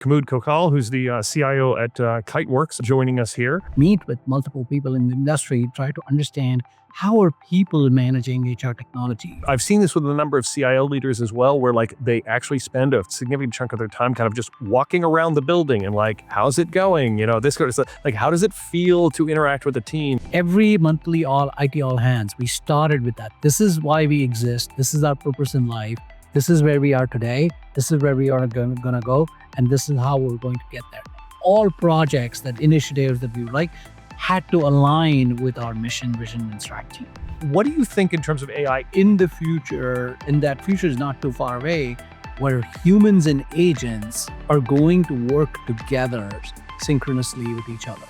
Kumud Kokal, who's the CIO at Kiteworks, joining us here. Meet with multiple people in the industry, try to understand how are people managing HR technology. I've seen this with a number of CIO leaders as well, where they actually spend a significant chunk of their time kind of just walking around the building and how's it going? This sort of stuff. How does it feel to interact with the team? Every monthly IT all hands, we started with that. This is why we exist. This is our purpose in life. This is where we are today. This is where we are going to go. And this is how we're going to get there. All projects, initiatives that we like, had to align with our mission, vision, and strategy. What do you think in terms of AI in the future? And that future is not too far away, where humans and agents are going to work together synchronously with each other.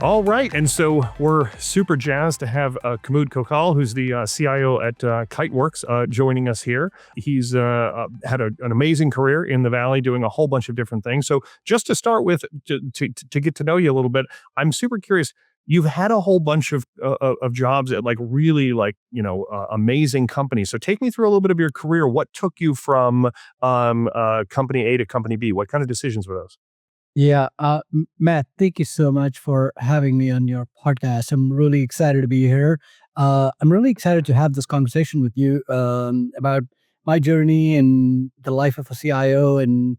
All right, and so we're super jazzed to have Kumud Kokal, who's the CIO at Kiteworks, joining us here. He's had an amazing career in the Valley, doing a whole bunch of different things. So just to start with, to get to know you a little bit, I'm super curious. You've had a whole bunch of jobs at really amazing companies. So take me through a little bit of your career. What took you from company A to company B? What kind of decisions were those? Yeah, Matt, thank you so much for having me on your podcast. I'm really excited to be here. I'm really excited to have this conversation with you about my journey and the life of a CIO, and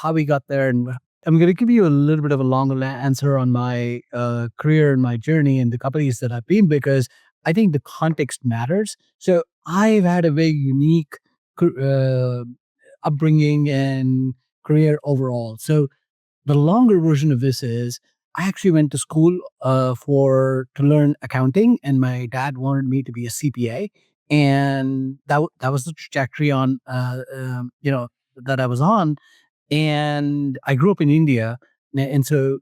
how we got there. And I'm going to give you a little bit of a longer answer on my career and my journey and the companies that I've been, because I think the context matters. So I've had a very unique upbringing and career overall. So the longer version of this is I actually went to school to learn accounting, and my dad wanted me to be a CPA, and that was the trajectory that I was on. And I grew up in India, and so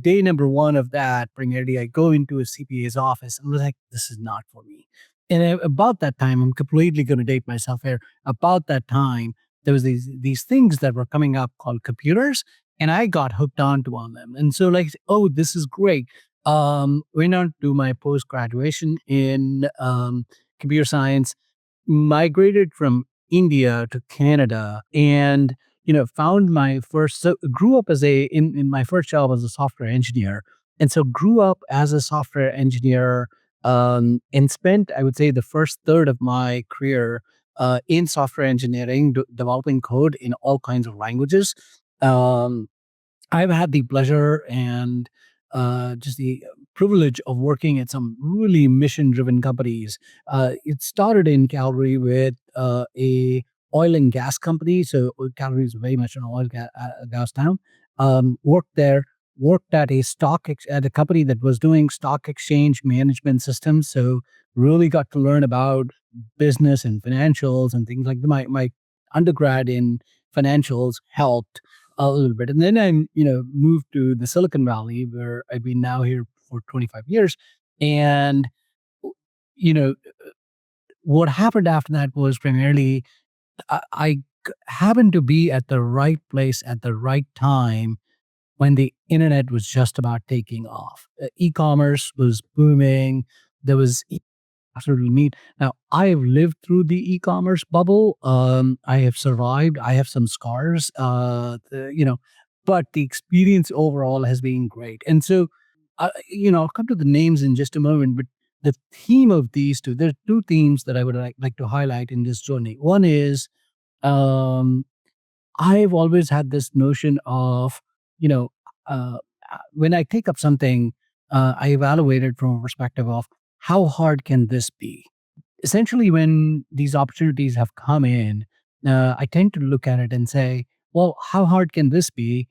day number one of that, primarily, I go into a CPA's office and was like, this is not for me. And about that time, I'm completely going to date myself here. About that time, there was these things that were coming up called computers, and I got hooked onto one of them. And so oh, this is great. Went on to do my post-graduation in computer science, migrated from India to Canada, and found my first, so grew up in my first job as a software engineer. And so grew up as a software engineer, and spent, I would say, the first third of my career in software engineering, developing code in all kinds of languages. I've had the pleasure and just the privilege of working at some really mission-driven companies. It started in Calgary with a oil and gas company. So Calgary is very much an oil gas town. Worked there. Worked at at a company that was doing stock exchange management systems. So really got to learn about business and financials and things like that. My undergrad in financials helped a little bit. And then I, moved to the Silicon Valley, where I've been now here for 25 years. And, what happened after that was primarily I happened to be at the right place at the right time when the internet was just about taking off. E-commerce was booming. There was absolutely neat. Now, I've lived through the e-commerce bubble. I have survived. I have some scars, but the experience overall has been great. And so, I'll come to the names in just a moment, but the theme of these two, there are two themes that I would like to highlight in this journey. One is, um, I've always had this notion of, you know, uh, when I take up something, I evaluate it from a perspective of how hard can this be? Essentially, when these opportunities have come in, I tend to look at it and say, well, how hard can this be?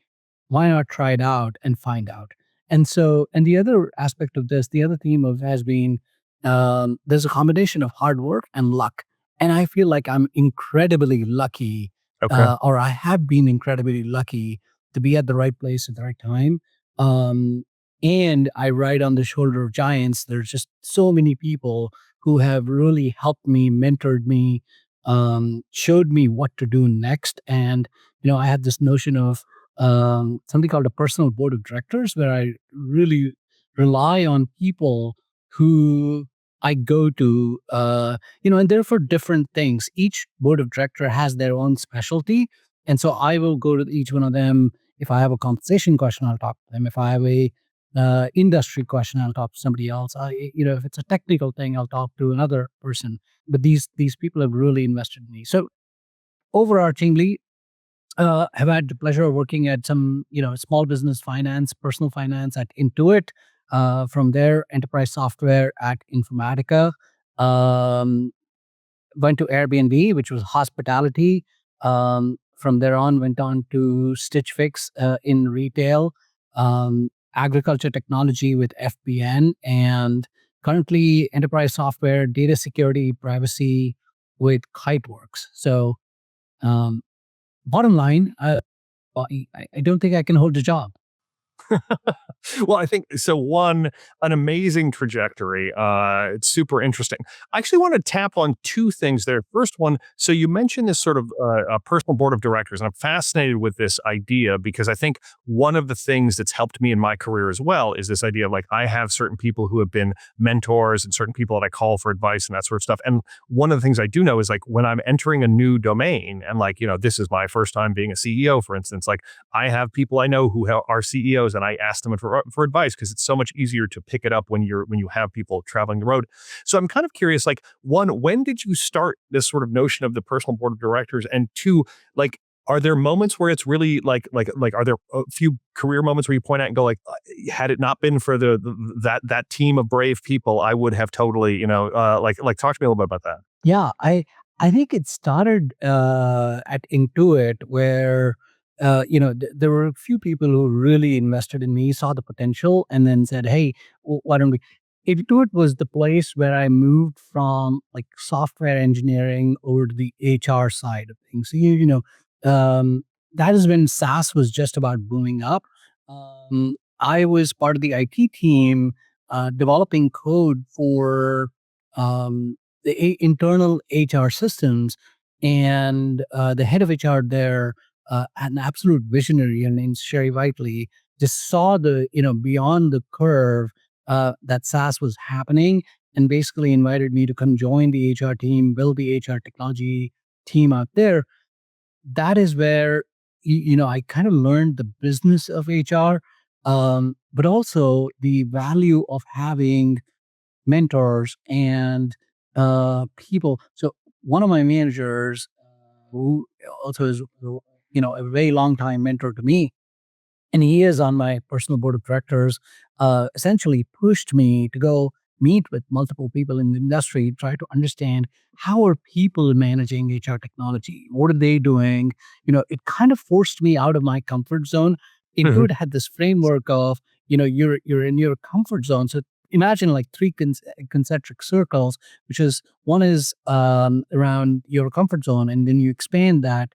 Why not try it out and find out? And so, and the other aspect of this, the other theme of has been, there's a combination of hard work and luck. And I feel like I'm incredibly lucky, Okay. or I have been incredibly lucky to be at the right place at the right time. Um, and I ride on the shoulder of giants. There's just so many people who have really helped me, mentored me, showed me what to do next. And, I had this notion of something called a personal board of directors, where I really rely on people who I go to, and they're for different things. Each board of director has their own specialty. And so I will go to each one of them. If I have a compensation question, I'll talk to them. If I have a industry question, I'll talk to somebody else. If it's a technical thing, I'll talk to another person. But these people have really invested in me. So overarchingly, have had the pleasure of working at some, small business finance, personal finance at Intuit. From there, enterprise software at Informatica. Um, Went to Airbnb, which was hospitality. From there on, went on to Stitch Fix in retail, agriculture technology with FBN, and currently enterprise software, data security, privacy with Kiteworks. So, um, bottom line, I don't think I can hold a job. Well, I think so. One, an amazing trajectory. It's super interesting. I actually want to tap on two things there. First one, so you mentioned this sort of a personal board of directors, and I'm fascinated with this idea because I think one of the things that's helped me in my career as well is this idea of like I have certain people who have been mentors and certain people that I call for advice and that sort of stuff. And one of the things I do know is like when I'm entering a new domain and like, this is my first time being a CEO, for instance, like I have people I know who are CEOs and I ask them for advice because it's so much easier to pick it up when you have people traveling the road. So I'm kind of curious, like one, when did you start this sort of notion of the personal board of directors? And two, like, are there moments where it's really like are there a few career moments where you point out and go like, had it not been for that team of brave people, I would have totally, like talk to me a little bit about that. Yeah, I think it started at Intuit where there were a few people who really invested in me, saw the potential, and then said, "Hey, why don't we?" Intuit was the place where I moved from like software engineering over to the HR side of things. So that is when SaaS was just about booming up. I was part of the IT team developing code for. Um, the internal HR systems, and the head of HR there, an absolute visionary, and named Sherry Whiteley, just saw the beyond the curve that SaaS was happening, and basically invited me to come join the HR team, build the HR technology team out there. That is where I kind of learned the business of HR, but also the value of having mentors and people. So one of my managers, who also is a very long time mentor to me, and he is on my personal board of directors, essentially pushed me to go meet with multiple people in the industry, try to understand how are people managing HR technology, what are they doing. It kind of forced me out of my comfort zone. Mhm. Intuit had this framework of you're in your comfort zone. So imagine like three concentric circles, which is one is around your comfort zone, and then you expand that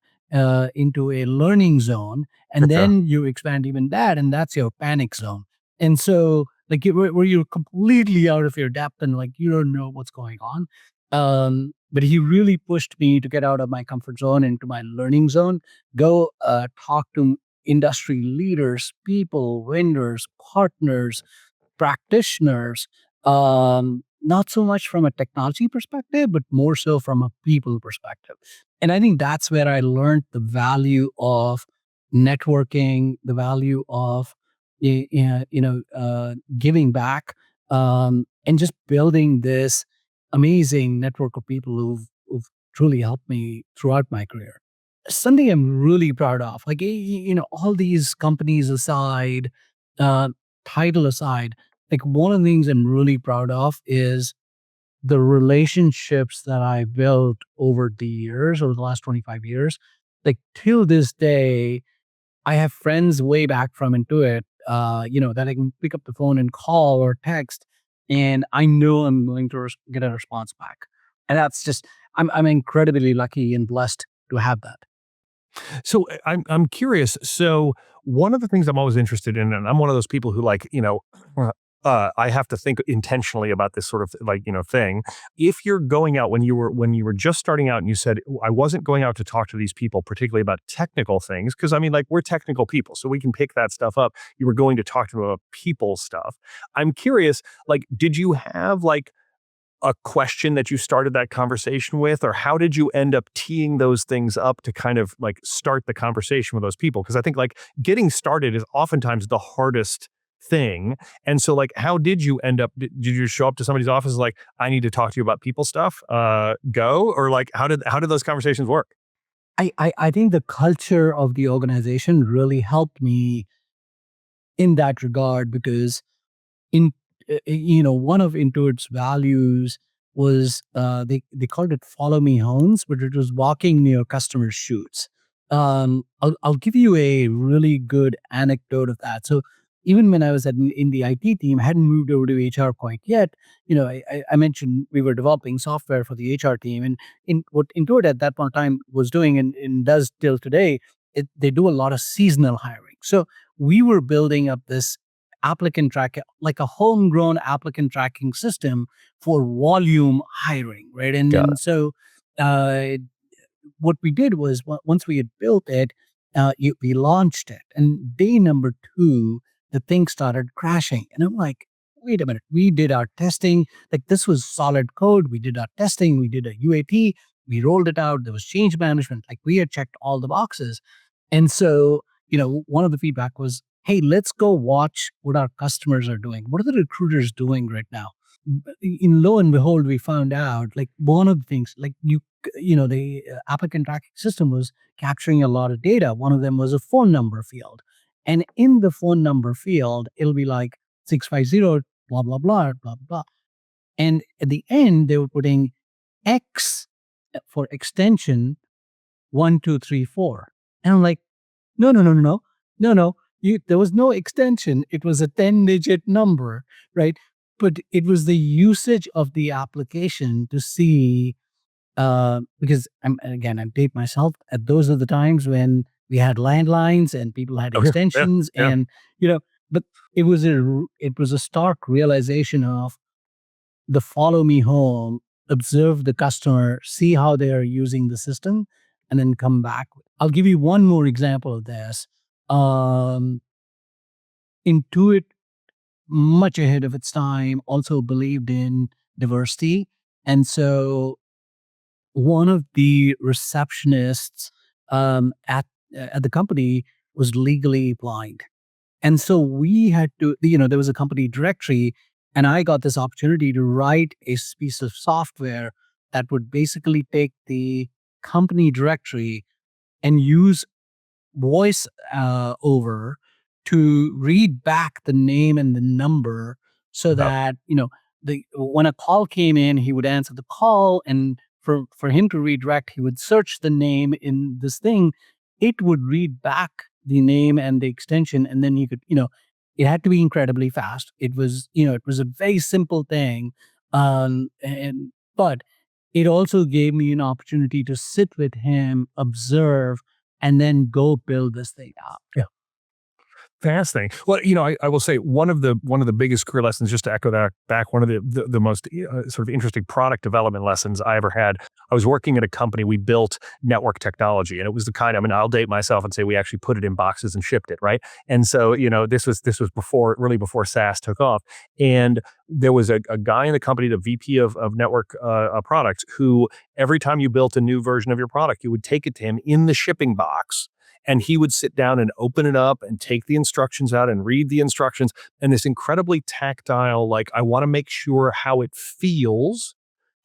into a learning zone, and Okay. then you expand even that, and that's your panic zone. And so like where you're completely out of your depth and like you don't know what's going on. But he really pushed me to get out of my comfort zone into my learning zone, go talk to industry leaders, people, vendors, partners, practitioners, not so much from a technology perspective, but more so from a people perspective. And I think that's where I learned the value of networking, the value of giving back, and just building this amazing network of people who've truly helped me throughout my career. Something I'm really proud of, like all these companies aside, uh, title aside, like one of the things I'm really proud of is the relationships that I built over the years, over the last 25 years. Like till this day, I have friends way back from Intuit, that I can pick up the phone and call or text, and I know I'm going to get a response back. And that's just, I'm incredibly lucky and blessed to have that. So I'm curious. So one of the things I'm always interested in, and I'm one of those people who like, I have to think intentionally about this sort of like, thing. If you're going out when you were just starting out and you said, I wasn't going out to talk to these people, particularly about technical things, because I mean, like we're technical people, so we can pick that stuff up. You were going to talk to them about people stuff. I'm curious, like, did you have like a question that you started that conversation with, or how did you end up teeing those things up to kind of like start the conversation with those people? Because I think like getting started is oftentimes the hardest thing. And so like, how did you end up, did you show up to somebody's office like, I need to talk to you about people stuff, go, or like, how did those conversations work? I think the culture of the organization really helped me in that regard because in one of Intuit's values was they called it follow me homes, but it was walking near customers' shoes. I'll give you a really good anecdote of that. So even when I was in the IT team, I hadn't moved over to HR quite yet. I mentioned we were developing software for the HR team, and in what Intuit at that point in time was doing and does till today, they do a lot of seasonal hiring. So we were building up this applicant tracker, like a homegrown applicant tracking system for volume hiring, right? And Got then so uh, what we did was once we had built it, we launched it, and day number two, the thing started crashing, and I'm like, wait a minute, we did our testing, like this was solid code. We did our testing, we did a UAT, we rolled it out. There was change management, like we had checked all the boxes, and so one of the feedback was, hey, let's go watch what our customers are doing. What are the recruiters doing right now? In lo and behold, we found out like one of the things, like the applicant tracking system was capturing a lot of data. One of them was a phone number field. And in the phone number field, it'll be like 650, blah, blah, blah, blah, blah. And at the end, they were putting X for extension 1234. And I'm like, no, no, no, no, no, no, no. There was no extension. It was a 10-digit number, right? But it was the usage of the application to see, because I date myself. Those are the times when we had landlines and people had Okay. Yeah. extensions, Yeah. and but it was a stark realization of the follow me home, observe the customer, see how they are using the system, and then come back. I'll give you one more example of this. Um, Intuit, much ahead of its time, also believed in diversity. And so one of the receptionists at the company was legally blind. And so we had to, there was a company directory, and I got this opportunity to write a piece of software that would basically take the company directory and use voice over to read back the name and the number so Uh, that the when a call came in, he would answer the call, and for him to redirect, he would search the name in this thing. It would read back the name and the extension, and then he could, it had to be incredibly fast. It was a very simple thing, and but it also gave me an opportunity to sit with him, observe, and then go build this thing out. yeah. Fascinating. Well, I will say one of the biggest career lessons, just to echo that back, one of the most sort of interesting product development lessons I ever had. I was working at a company. We built network technology, and it was the kind. I mean, I'll date myself and say we actually put it in boxes and shipped it, right? And so, this was before SaaS took off, and there was a guy in the company, the VP of network products, who every time you built a new version of your product, you would take it to him in the shipping box, and he would sit down and open it up and take the instructions out and read the instructions. And this incredibly tactile, like, I want to make sure how it feels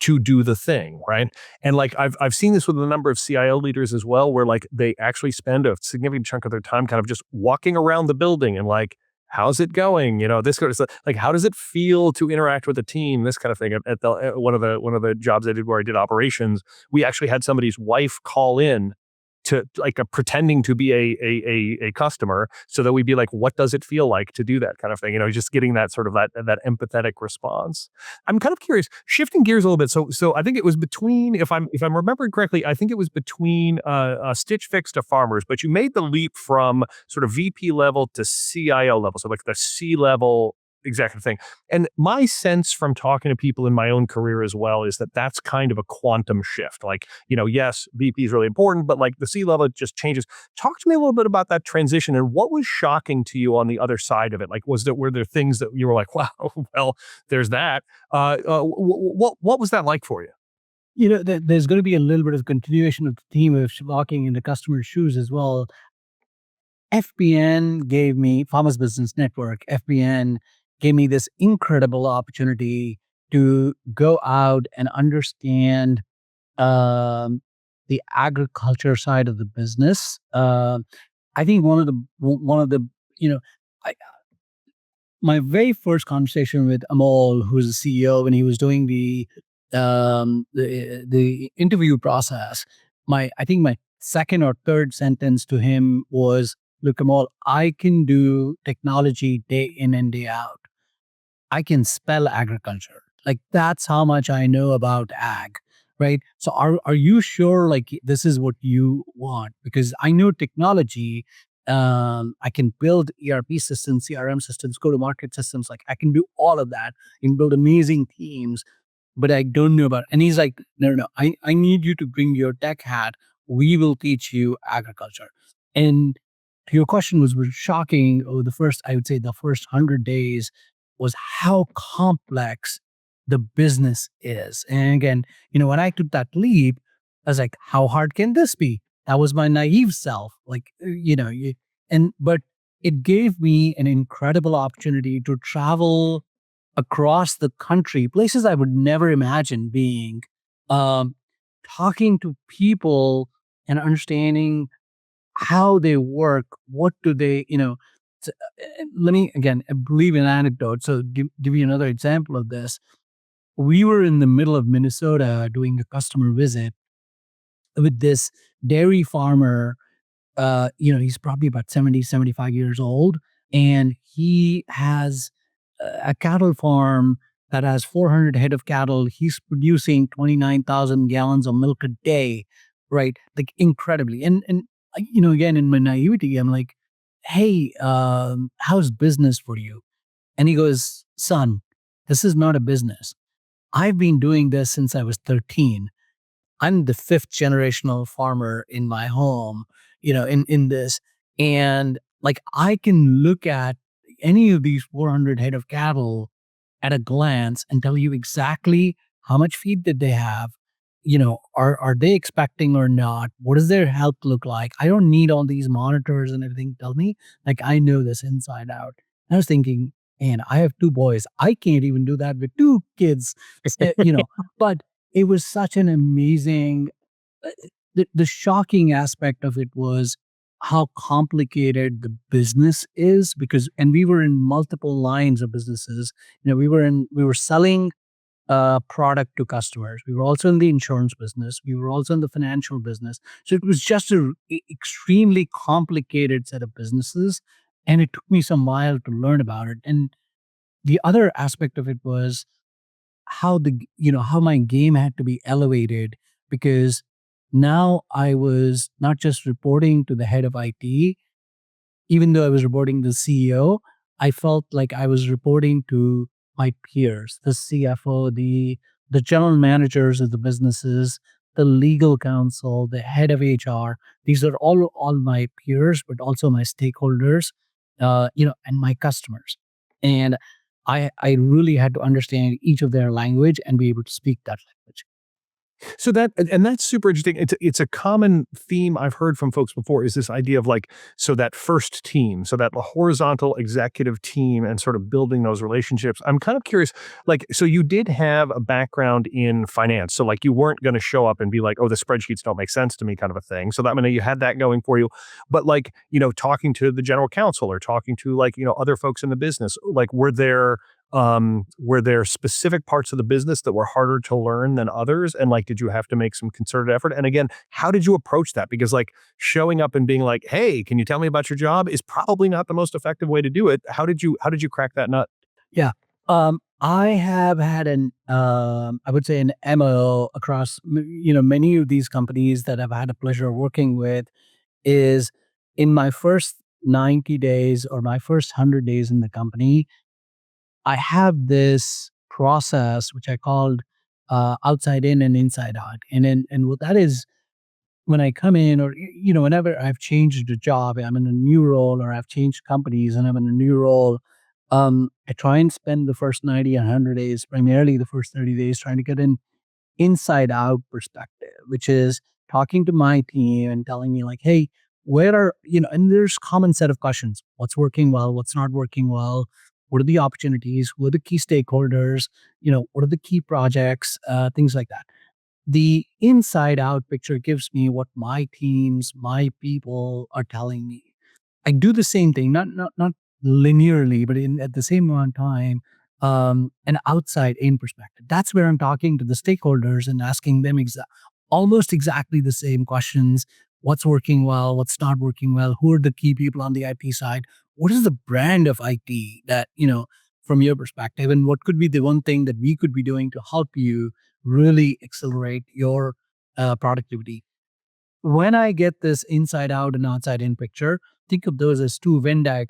to do the thing, right? And like I've seen this with a number of CIO leaders as well, where like they actually spend a significant chunk of their time kind of just walking around the building and like, how's it going? This kind of stuff. Like, how does it feel to interact with the team? This kind of thing. At one of the jobs I did where I did operations, we actually had somebody's wife call in to like pretending to be a customer, so that we'd be like, what does it feel like to do that kind of thing? Just getting that sort of that empathetic response. I'm kind of curious, shifting gears a little bit. So I think it was between, if I'm remembering correctly, I think it was between Stitch Fix to Farmers, but you made the leap from sort of VP level to CIO level. So like the C level executive thing. And my sense from talking to people in my own career as well is that that's kind of a quantum shift. Like, yes, VP is really important, but like the C-level just changes. Talk to me a little bit about that transition and what was shocking to you on the other side of it. Like, were there things that you were like, wow, well, there's that. What was that like for you? There's going to be a little bit of continuation of the theme of walking in the customer's shoes as well. FBN gave me, Farmers Business Network, FBN gave me this incredible opportunity to go out and understand um, the agriculture side of the business. I think one of the, you know, I, my very first conversation with Amol, who's the CEO, when he was doing the interview process, I think my second or third sentence to him was, "Look, Amol, I can do technology day in and day out. I can spell agriculture. Like that's how much I know about ag." Right. So are you sure like this is what you want? Because I know technology. I can build ERP systems, CRM systems, go to market systems. Like I can do all of that. I can build amazing teams, but I don't know about it. And he's like, no, no, no, I need you to bring your tech hat. We will teach you agriculture. And to your question was shocking. Oh, I would say the first 100 days was how complex the business is. And again, when I took that leap, I was like, how hard can this be? That was my naive self. Like, but it gave me an incredible opportunity to travel across the country, places I would never imagine being, um, talking to people and understanding how they work. What do they, let me again, I believe in anecdote. So give you another example of this. We were in the middle of Minnesota doing a customer visit with this dairy farmer. He's probably about 70, 75 years old, and he has a cattle farm that has 400 head of cattle. He's producing 29,000 gallons of milk a day, right? Like incredibly. And again, in my naivety, I'm like, hey, how's business for you? And he goes, son, this is not a business. I've been doing this since I was 13. I'm the fifth generational farmer in my home, in this. And like I can look at any of these 400 head of cattle at a glance and tell you exactly how much feed did they have, are they expecting or not? What does their health look like? I don't need all these monitors and everything. Tell me, like I know this inside out. And I was thinking, man, I have two boys. I can't even do that with two kids, but it was such an amazing, uh, the shocking aspect of it was how complicated the business is and we were in multiple lines of businesses. We were selling product to customers. We were also in the insurance business. We were also in the financial business. So it was just a extremely complicated set of businesses. And it took me some while to learn about it. And the other aspect of it was how my game had to be elevated, because now I was not just reporting to the head of IT. Even though I was reporting to the CEO, I felt like I was reporting to my peers, the CFO, the general managers of the businesses, the legal counsel, the head of HR. These are all my peers, but also my stakeholders, and my customers. And I really had to understand each of their language and be able to speak that language. So that's super interesting. It's a common theme I've heard from folks before is this idea of like, so that first team, so that the horizontal executive team and sort of building those relationships. I'm kind of curious, like, so you did have a background in finance. So like you weren't going to show up and be like, oh, the spreadsheets don't make sense to me kind of a thing. So that meant you had that going for you. But like, talking to the general counsel or talking to like, other folks in the business, like were there specific parts of the business that were harder to learn than others? And like, did you have to make some concerted effort? And again, how did you approach that? Because like showing up and being like, hey, can you tell me about your job is probably not the most effective way to do it. How did you crack that nut? Yeah. I have had I would say an MO across, many of these companies that I've had a pleasure of working with is in my first 90 days or my first 100 days in the company, I have this process which I called outside in and inside out. And what that is, when I come in, or whenever I've changed a job, I'm in a new role, or I've changed companies and I'm in a new role, I try and spend the first 90 and 100 days, primarily the first 30 days, trying to get an inside out perspective, which is talking to my team and telling me like, hey, where are, and there's common set of questions. What's working well? What's not working well? What are the opportunities? Who are the key stakeholders? What are the key projects? Things like that. The inside out picture gives me what my teams, my people are telling me. I do the same thing, not linearly, but at the same amount of time, an outside in perspective. That's where I'm talking to the stakeholders and asking them almost exactly the same questions. What's working well? What's not working well? Who are the key people on the IT side? What is the brand of IT that, from your perspective, and what could be the one thing that we could be doing to help you really accelerate your productivity? When I get this inside out and outside in picture, think of those as two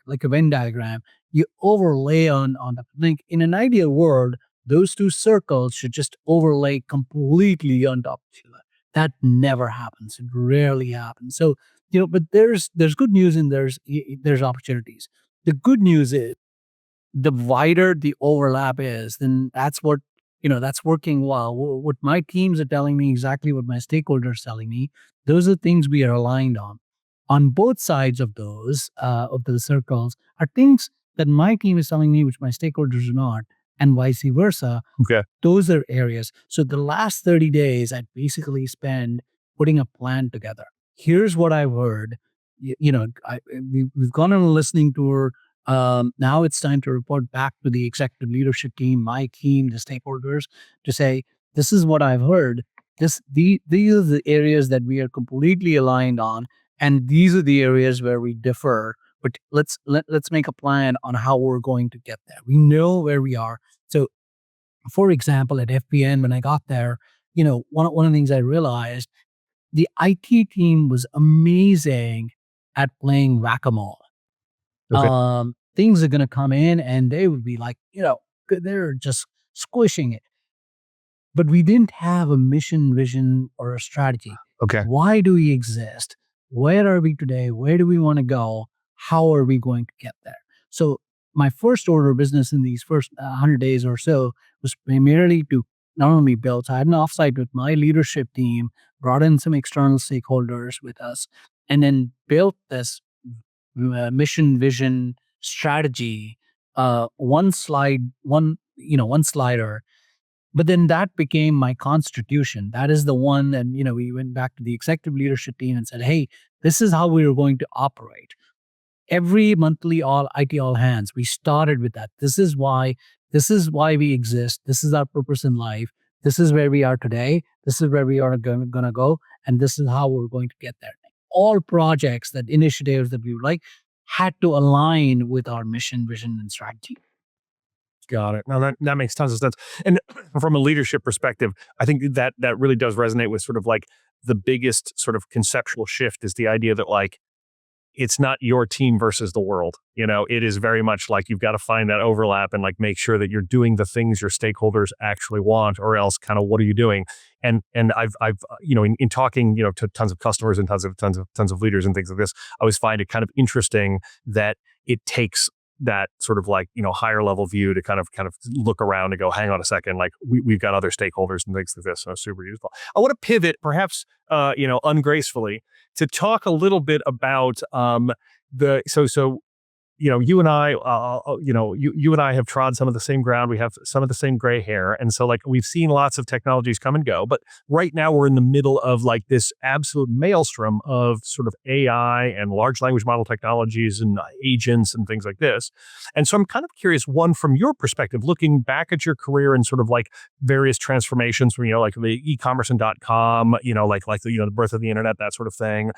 like a Venn diagram. You overlay on the link. In an ideal world, those two circles should just overlay completely on top of each other. That never happens. It rarely happens. So, but there's good news and there's opportunities. The good news is, the wider the overlap is, then that's working well. What my teams are telling me, exactly what my stakeholders are telling me, those are things we are aligned on. On both sides of the circles are things that my team is telling me, which my stakeholders are not, and vice versa. Okay. Those are areas. So the last 30 days, I basically spend putting a plan together. Here's what I've heard. We've gone on a listening tour. Now it's time to report back to the executive leadership team, my team, the stakeholders, to say, this is what I've heard. These are the areas that we are completely aligned on, and these are the areas where we differ. But let's make a plan on how we're going to get there. We know where we are. So, for example, at FPN, when I got there, one of the things I realized, the IT team was amazing at playing whack-a-mole. Okay. Things are going to come in and they would be like, they're just squishing it. But we didn't have a mission, vision, or a strategy. Okay. Why do we exist? Where are we today? Where do we want to go? How are we going to get there? So my first order of business in these first 100 days or so was primarily to not only build, I had an offsite with my leadership team, brought in some external stakeholders with us, and then built this mission, vision, strategy, one slider. But then that became my constitution. That is the one. And, we went back to the executive leadership team and said, hey, this is how we are going to operate. Every monthly IT all hands, we started with that. This is why we exist. This is our purpose in life. This is where we are today. This is where we are going to go. And this is how we're going to get there. All projects, initiatives that we would like, had to align with our mission, vision, and strategy. Got it. Now that makes tons of sense. And from a leadership perspective, I think that really does resonate with sort of like the biggest sort of conceptual shift is the idea that like, it's not your team versus the world. It is very much like you've got to find that overlap and like make sure that you're doing the things your stakeholders actually want, or else kind of what are you doing? And I've in talking to tons of customers and tons of leaders and things like this, I always find it kind of interesting that it takes that sort of like higher level view to kind of look around and go, hang on a second, like we've got other stakeholders and things like this. So it's super useful. I want to pivot, perhaps ungracefully, to talk a little bit about you and I, you and I have trod some of the same ground. We have some of the same gray hair. And so like we've seen lots of technologies come and go, but right now we're in the middle of like this absolute maelstrom of sort of AI and large language model technologies and agents and things like this. And so I'm kind of curious, one, from your perspective, looking back at your career and sort of like various transformations from, like the e-commerce and .com, like the birth of the internet, that sort of thing.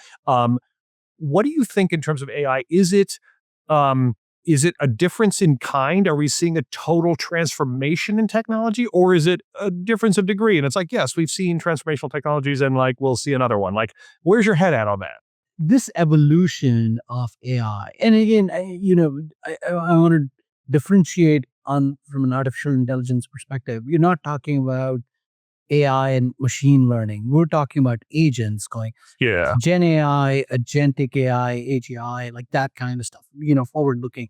What do you think in terms of AI? Is it a difference in kind? Are we seeing a total transformation in technology, or is it a difference of degree? And it's like, yes, we've seen transformational technologies and like, we'll see another one. Like, where's your head at on that? This evolution of AI, and again, I want to differentiate from an artificial intelligence perspective, you're not talking about AI and machine learning. We're talking about agents going Yeah. Gen AI, agentic AI, AGI, like that kind of stuff, forward looking.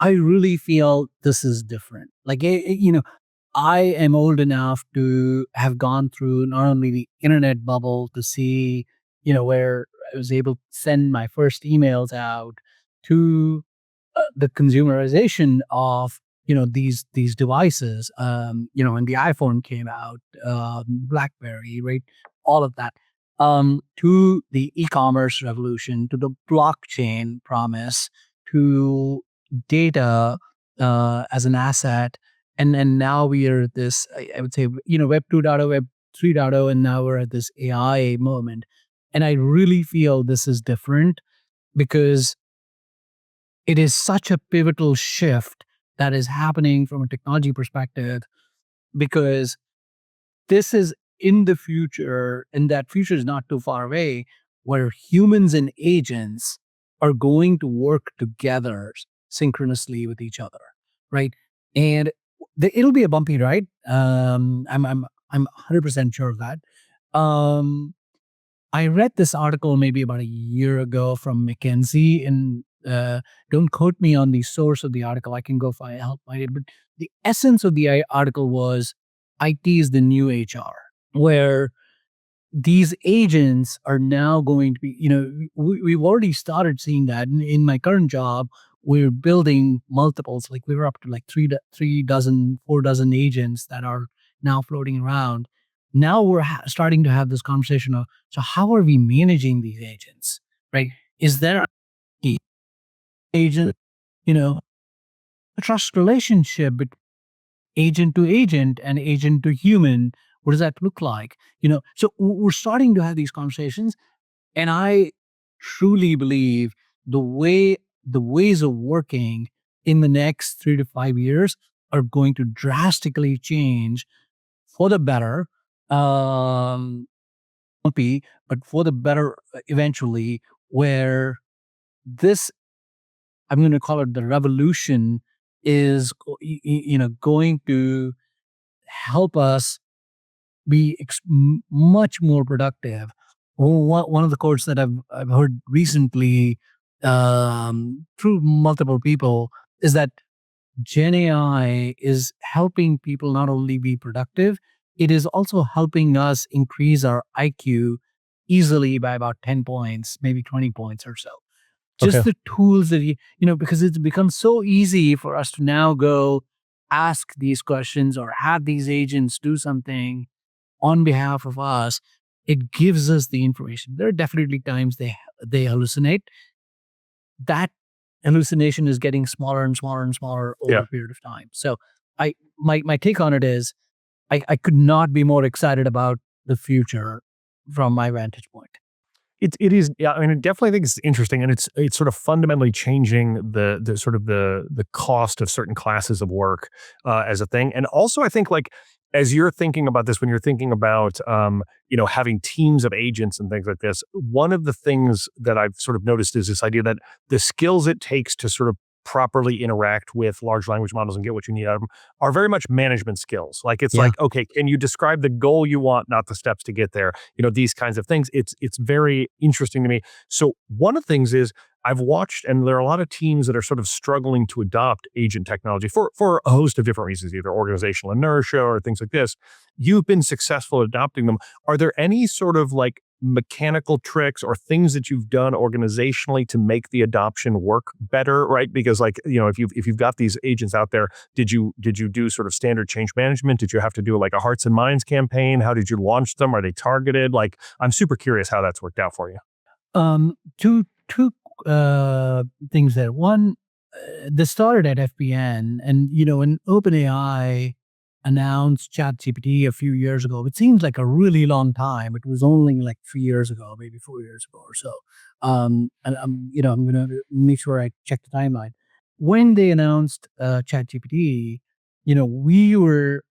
I really feel this is different. Like, I am old enough to have gone through not only the internet bubble to see, where I was able to send my first emails out to the consumerization of these devices. When the iPhone came out, BlackBerry, right, all of that, to the e-commerce revolution, to the blockchain promise, to data as an asset, and now we are at this. I would say Web 2.0, Web 3.0, and now we're at this AI moment, and I really feel this is different because it is such a pivotal shift that is happening from a technology perspective because this is in the future, and that future is not too far away, where humans and agents are going to work together synchronously with each other, right? And it'll be a bumpy ride. I'm 100% sure of that. Um, I read this article maybe about a year ago from McKinsey, and don't quote me on the source of the article. I can go help find it. But the essence of the article was IT is the new HR, where these agents are now going to be, we've already started seeing that in my current job. We're building multiples, like we were up to like 3 dozen, 4 dozen agents that are now floating around. Now we're starting to have this conversation of, so how are we managing these agents, right? Is there a agent, a trust relationship between agent to agent and agent to human? What does that look like? So we're starting to have these conversations, and I truly believe the ways of working in the next 3 to 5 years are going to drastically change for the better. Won't be, but for the better eventually, where this, I'm going to call it the revolution, is going to help us be much more productive. One of the quotes that I've heard recently through multiple people is that Gen AI is helping people not only be productive, it is also helping us increase our IQ easily by about 10 points, maybe 20 points or so. Okay. Just the tools that because it's become so easy for us to now go ask these questions or have these agents do something on behalf of us. It gives us the information. There are definitely times they hallucinate. That hallucination is getting smaller and smaller and smaller over Yeah. a period of time. So my take on it is I could not be more excited about the future from my vantage point. It is, yeah, I mean, I definitely think it's interesting, and it's sort of fundamentally changing the sort of the cost of certain classes of work as a thing. And also I think, like, as you're thinking about this, when you're thinking about having teams of agents and things like this, one of the things that I've sort of noticed is this idea that the skills it takes to sort of properly interact with large language models and get what you need out of them are very much management skills. Like, it's Yeah. like, okay, can you describe the goal you want, not the steps to get there? These kinds of things. It's very interesting to me. So one of the things is, I've watched, and there are a lot of teams that are sort of struggling to adopt agent technology for a host of different reasons, either organizational inertia or things like this. You've been successful at adopting them. Are there any sort of like mechanical tricks or things that you've done organizationally to make the adoption work better, right? Because, like, if you've got these agents out there, did you do sort of standard change management? Did you have to do like a hearts and minds campaign? How did you launch them? Are they targeted? Like, I'm super curious how that's worked out for you. Two things there. One, this started at FBN, and when OpenAI announced ChatGPT a few years ago, it seems like a really long time. It was only like 3 years ago, maybe 4 years ago or so. And I'm going to make sure I check the timeline. When they announced ChatGPT, we were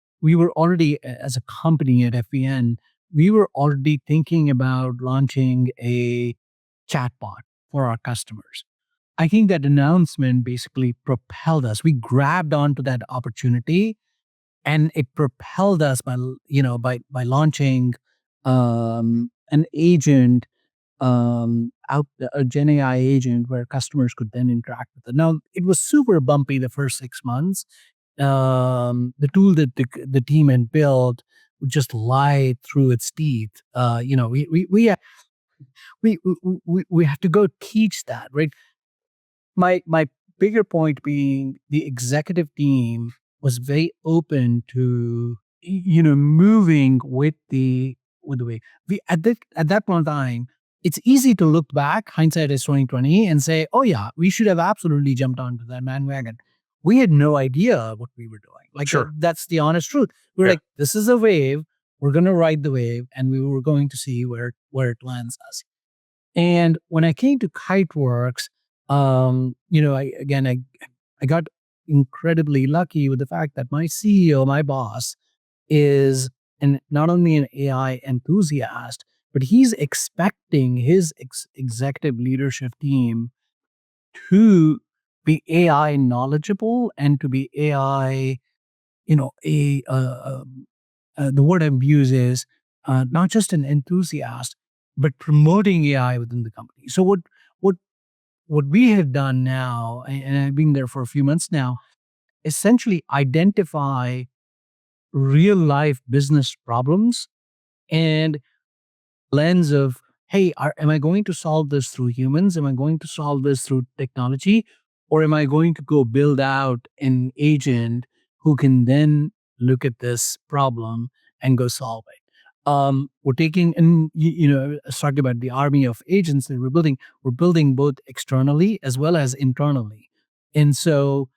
already, as a company at FBN, we were already thinking about launching a chatbot for our customers. I think that announcement basically propelled us. We grabbed onto that opportunity, and it propelled us by by launching an agent, out a Gen AI agent where customers could then interact with it. Now it was super bumpy the first 6 months. The tool that the team had built would just lie through its teeth. We have to go teach that, right? My bigger point being the executive team was very open to moving with the way we at that point in time. It's easy to look back, hindsight is 2020, and say, oh yeah, we should have absolutely jumped onto that bandwagon. We had no idea what we were doing. Like Sure. that's the honest truth. We're Yeah. like, this is a wave, we're gonna ride the wave, and we were going to see where it lands us. And when I came to Kiteworks, I got incredibly lucky with the fact that my CEO, my boss, is not only an AI enthusiast, but he's expecting his executive leadership team to be AI knowledgeable and to be AI, you know, a the word I've used is not just an enthusiast, but promoting AI within the company. So what what we have done now, and I've been there for a few months now, essentially identify real life business problems and lens of, hey, am I going to solve this through humans? Am I going to solve this through technology? Or am I going to go build out an agent who can then look at this problem and go solve it? We're taking, and I was talking about the army of agents that we're building. We're building both externally as well as internally. And so,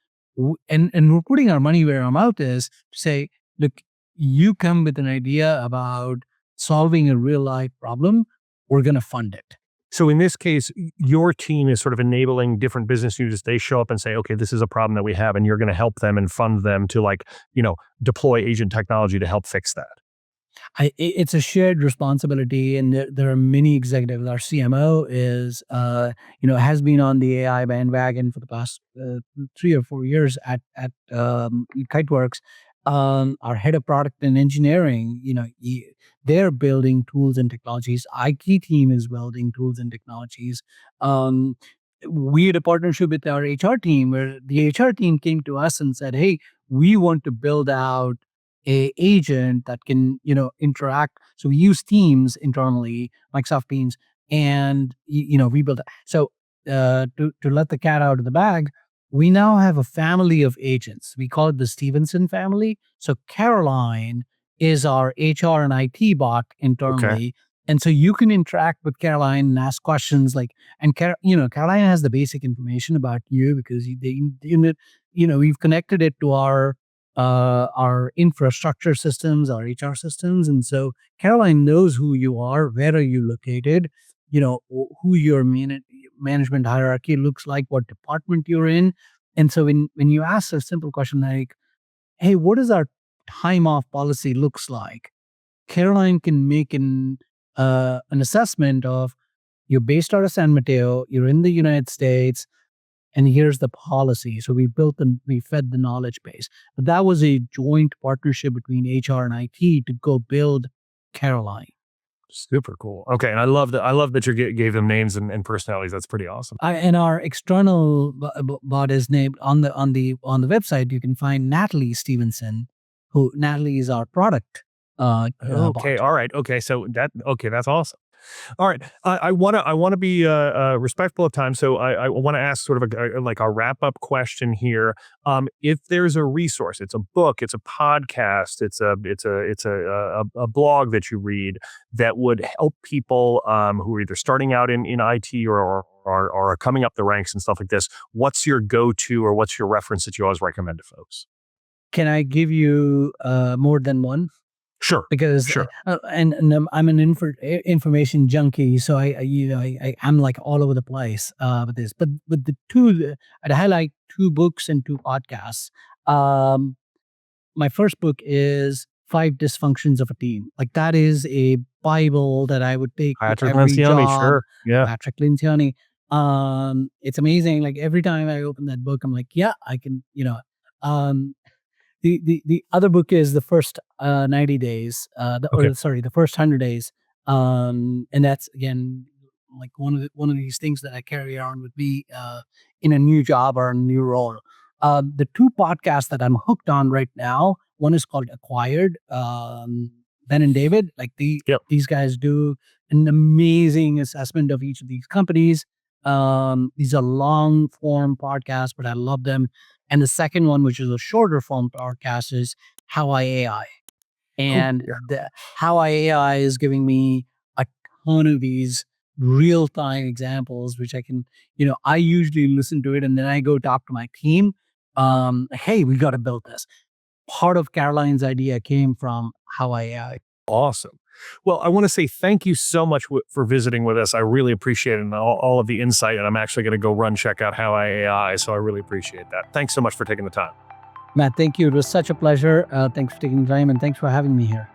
and we're putting our money where our mouth is to say, look, you come with an idea about solving a real life problem, we're going to fund it. So in this case, your team is sort of enabling different business units. They show up and say, okay, this is a problem that we have, and you're going to help them and fund them to deploy agent technology to help fix that. It's a shared responsibility, and there are many executives. Our CMO has been on the AI bandwagon for the past 3 or 4 years at Kiteworks. Our head of product and engineering, they're building tools and technologies. IT team is building tools and technologies. We had a partnership with our HR team where the HR team came to us and said, "Hey, we want to build out a agent that can interact." So we use Teams internally, Microsoft Teams, and we build it. So to let the cat out of the bag, we now have a family of agents. We call it the Stevenson family. So Caroline is our HR and IT bot Okay. internally. And so you can interact with Caroline and ask questions like, and Caroline has the basic information about you because we've connected it to our infrastructure systems, our HR systems. And so Caroline knows who you are, where are you located, who your management hierarchy looks like, what department you're in. And so when you ask a simple question like, hey, what does our time off policy looks like? Caroline can make an assessment of, you're based out of San Mateo, you're in the United States, and here's the policy. So we fed the knowledge base. But that was a joint partnership between HR and IT to go build Caroline. Super cool. Okay, and I love that. I love that you gave them names and personalities. That's pretty awesome. And our external bot is named on the website. You can find Natalie Stevenson, who Natalie is our product Okay. bot. All right. Okay. So that's awesome. All right. I want to be respectful of time, so I want to ask sort of a wrap up question here. If there's a resource, it's a book, it's a podcast, it's a blog that you read that would help people who are either starting out in IT or are coming up the ranks and stuff like this. What's your go to or what's your reference that you always recommend to folks? Can I give you more than one? Sure. Because Sure. I'm an information junkie, so I'm like all over the place with this. But with the two, I'd highlight two books and two podcasts. Um, my first book is Five Dysfunctions of a Team. Like that is a Bible that I would take with Patrick every Lencioni. job. Sure. Yeah. Patrick Lencioni. It's amazing. Like every time I open that book, I'm like, yeah, I can, um, the other book is the first 90 days, Okay. the first 100 days. And that's again like one of these things that I carry around with me in a new job or a new role. The two podcasts that I'm hooked on right now, one is called Acquired. Ben and David, Yep. these guys do an amazing assessment of each of these companies. These are long form podcasts, but I love them. And the second one, which is a shorter form podcast, is How I AI. Oh, And yeah. the How I AI is giving me a ton of these real time examples, which I can, I usually listen to it and then I go talk to my team. Hey, we got to build this. Part of Caroline's idea came from How I AI. Awesome. Well, I want to say thank you so much for visiting with us. I really appreciate it and all of the insight. And I'm actually going to go check out How I AI. So I really appreciate that. Thanks so much for taking the time. Matt, thank you. It was such a pleasure. Thanks for taking the time and thanks for having me here.